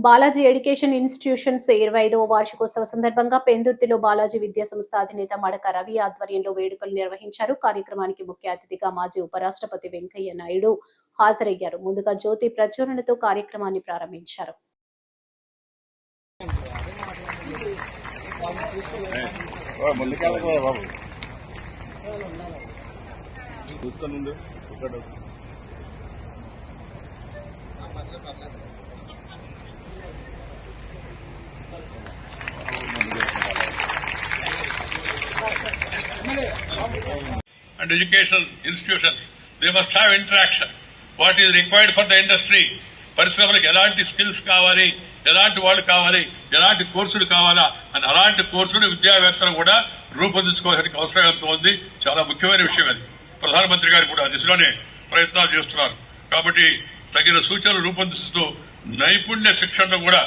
Balaji education institutions 25వ వార్షికోత్సవ సందర్భంగా పెందుర్తిలో బాలాజీ విద్యా సంస్థ అధినేత మడక రవి ఆధ్వర్యంలో వేడుకలు నిర్వహించారు. కార్యక్రమానికి ముఖ్య అతిథిగా మాజీ ఉపరాష్ట్రపతి వెంకయ్య నాయుడు హాజరయ్యారు. ముందుగా జ్యోతి ప్రజ్వలనతో కార్యక్రమాన్ని ప్రారంభించారు. And educational institutions, they must have interaction. What is required for the industry? పరిశ్రమలకు ఎలాంటి స్కిల్స్ కావాలి, ఎలాంటి వాళ్ళు కావాలి, ఎలాంటి కోర్సులు కావాలా అని అలాంటి కోర్సులు విద్యావేత్తలు కూడా రూపొందించుకోవాల్సిన అవసరం ఎంతో ఉంది. చాలా ముఖ్యమైన విషయం అది. ప్రధానమంత్రి గారు కూడా దిశలోనే ప్రయత్నాలు చేస్తున్నారు. కాబట్టి తగిన సూచనలు రూపొందిస్తూ నైపుణ్య శిక్షణను కూడా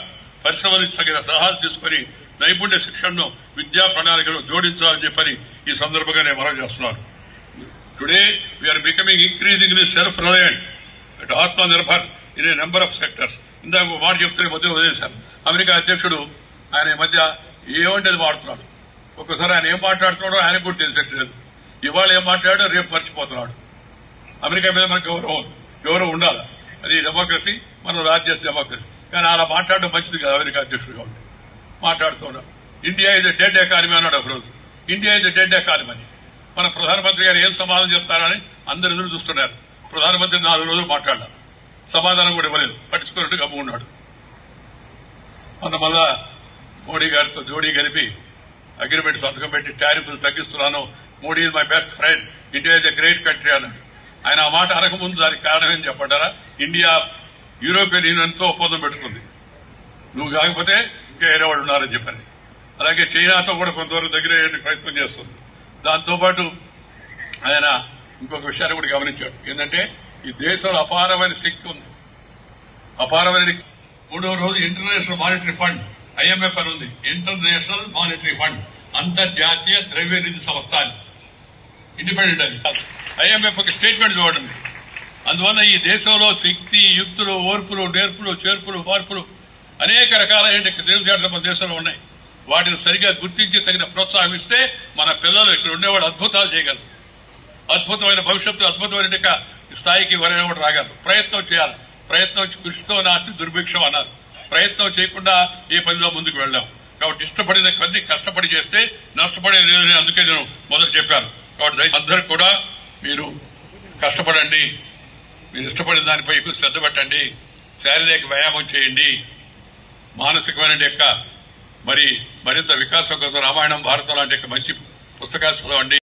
పరిశ్రమలకు తగిన సలహాలు తీసుకుని నైపుణ్య శిక్షణను విద్యా ప్రణాళికలో జోడించాలని చెప్పని ఈ సందర్భంగా నేను మనం చేస్తున్నాను. Today we are becoming increasingly self reliant and Atmanirbhar in a number of sectors. ఇందాక ఒక మాట చెప్తే మధ్య వదిలేశారు. అమెరికా అధ్యక్షుడు ఆయన మధ్య ఏమంటే వాడుతున్నాడు. ఒక్కసారి ఆయన ఏం మాట్లాడుతున్నాడో ఆయనకు కూడా తెలిసేట్లేదు. ఇవాళ ఏం మాట్లాడో రేపు మర్చిపోతున్నాడు. అమెరికా మీద మనకు గౌరవం ఉండాలి. అది డెమోక్రసీ, మన రాజ్య డెమోక్రసీ. కానీ అలా మాట్లాడడం మంచిది కాదు. అమెరికా అధ్యక్షుడిగా ఉండి మాట్లాడుతున్నాడు. India is a dead economy అన్నాడు ఒకరోజు. India is a dead economy అని మన ప్రధానమంత్రి గారు ఏం సమాధానం చెప్తారని అందరు ఎదురు చూస్తున్నారు. ప్రధానమంత్రి 4 రోజులు మాట్లాడారు. సమాధానం కూడా ఇవ్వలేదు. పట్టించుకున్నట్టు గమ్ము ఉన్నాడు. మొన్న మళ్ళా మోడీ గారితో జోడీ కలిపి అగ్రిమెంట్ సంతకం పెట్టి టారిఫ్లు తగ్గిస్తున్నాను, Modi is my best friend, India is a great country అన్నాడు. ఆయన ఆ మాట అనకముందు దానికి కారణం ఏం చెప్పంటారా? ఇండియా యూరోపియన్ యూనియన్తో ఒప్పందం పెట్టుకుంది. నువ్వు కాకపోతే ఇంకా వేరే వాళ్ళు ఉన్నారని చెప్పని. అలాగే చైనాతో కూడా కొంతవరకు దగ్గర ప్రయత్నం చేస్తుంది. దాంతోపాటు ఆయన ఇంకొక విషయాన్ని కూడా గమనించాడు. ఏంటంటే ఈ దేశంలో అపారమైన శక్తి ఉంది. అపారమైన 3వ రోజు ఇంటర్నేషనల్ మానిటరీ ఫండ్ IMF అని ఉంది. ఇంటర్నేషనల్ మానిటరీ ఫండ్, అంతర్జాతీయ ద్రవ్య నిధి సంస్థ, ఇండిపెండెంట్. అది IMF ఒక స్టేట్మెంట్ చూడండి. అందువల్ల ఈ దేశంలో శక్తి, యుక్తులు, ఓర్పులు, నేర్పులు, చేర్పులు, మార్పులు అనేక రకాలైన తెలివితేటలు మన దేశంలో ఉన్నాయి. వాటిని సరిగా గుర్తించి తగిన ప్రోత్సాహం ఇస్తే మన పిల్లలు ఇక్కడ ఉండేవాళ్ళు అద్భుతాలు చేయగలరు. అద్భుతమైన భవిష్యత్తు, అద్భుతమైన స్థాయికి ఎవరైనా కూడా రాగలరు. ప్రయత్నం చేయాలి. ప్రయత్నం కృషితో నాస్తి దుర్భిక్షం అన్నారు. ప్రయత్నం చేయకుండా ఏ పనిలో ముందుకు వెళ్ళాం. కాబట్టి ఇష్టపడినవన్నీ కష్టపడి చేస్తే నష్టపడేది లేదని అందుకే నేను మొదట చెప్పాను. కాబట్టి అందరూ కూడా మీరు కష్టపడండి. మీరు ఇష్టపడిన దానిపై ఎక్కువ శ్రద్ధ పెట్టండి. శారీరక వ్యాయామం చేయండి. మానసికమైన మరింత వికాసం కోసం రామాయణం, భారతం లాంటి మంచి పుస్తకాలు చదవండి.